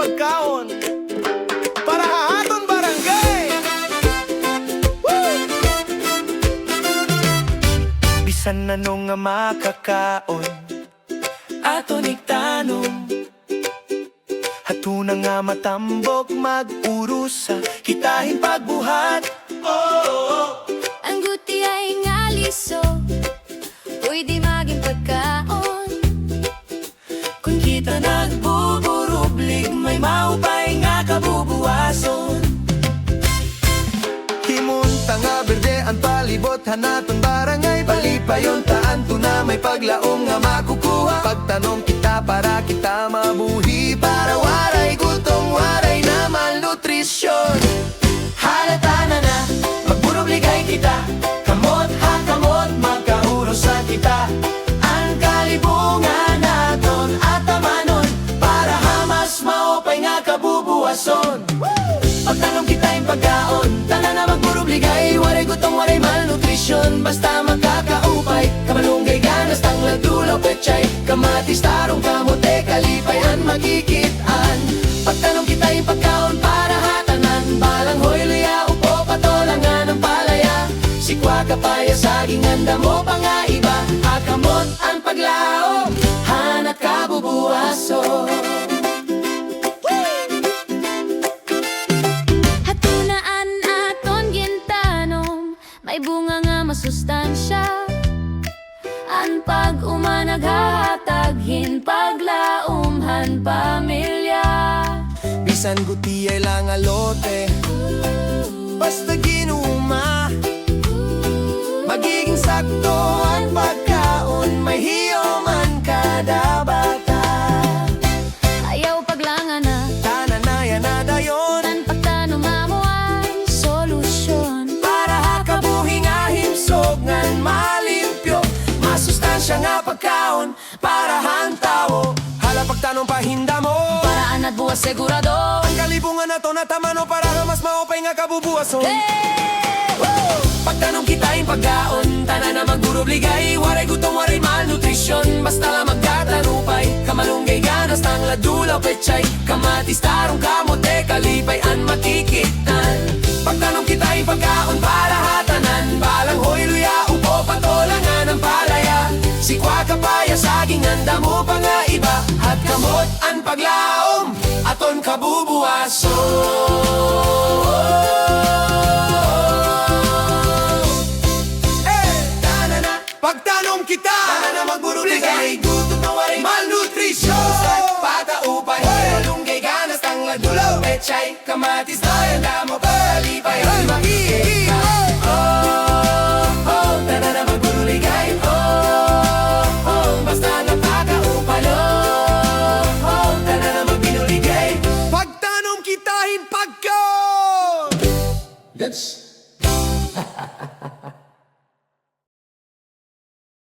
pagkaon para hahaton barangay. Woo! Bisan na nung nga makakaon aton igtanom, hatuna nga matambok mag-urusa kitahin pagbuhat. Ang guti ay nga liso, pwede maging pagkaon. Kung kita nagbuburublig, may maupay nga kabubuwason. Himunta nga berde ang palibot, hanaton barangay balipayon, taan tuna may paglaom nga makukuha. Pagtanom kita para kita mabuhi, para waray gutong, waray na malnutrisyon. Halata na magburubligay kita, kamot ha kamot, magkauros sa kita. Ang kalibungan naton at amanon, para hamas maopay nga kabubuwason. Pagtanong kita yung pagkaon, tanan na magburubligay, waray gutong, waray malnutrisyon. Basta magkakaupay, kamalunggay ganas, tanglad, dulaw, pechay, kamatis, tarong, kamote, kalipayan, magikitaan. Pagtanong kita yung pagkaon para hatanan, balanghoy, luya, upo, patolangan ng palaya, sikwa, kapaya, saging, anda mo pa nga iba, hakamot ang paglaom, hanat kabubuwaso. Hatunaan aton gintanom, may bunga nga masustansya. Ang pag-umanaghataghin, paglaumhan pamilya. Bisan guti ay lang alote, basta ginuma, magiging sakto ang pagkaon, may hiyoman kada bata. Ayaw paglangan na, Tananaya na dayon, tan pagtanom mo ay solusyon. para hakabuhi nga himsog ngan malimpyo, masustansya nga pagkaon, para hantawo. Hala pagtanong pahinda mo, Paraan at buwas segurado. ang kalibungan na to natamano, para mas maupay nga kabubuwason. Hey! Pagtanong kita yung pagkaon, tanan na magburubligay, waray gutong, waray malnutrisyon. Basta lang magtatanupay, kamalunggay ganas, tanglad, dulaw, pechay, kamatis, tarong, kamote, kalipayan, makikitan. Pagtanong kita yung pagkaon para hatanan, balanghoy, luya, upo, patolangan ng palaya, sikwa, kapaya, saging, anda mo pa nga iba, at kamot ang paglaom, aton kabubuwason. Pagtanong kita, tanan na magburubligay, gutom na waray malnutrisyon. Pataupay, malunggay ganas, tanglad, dulaw, pechay, kamatis, tayo, damo, palipay, magiiwan. Tanan na magburubligay, basta napakaupalo. Tanan na magbinuligay, pagtanong kita, hinpagko. That's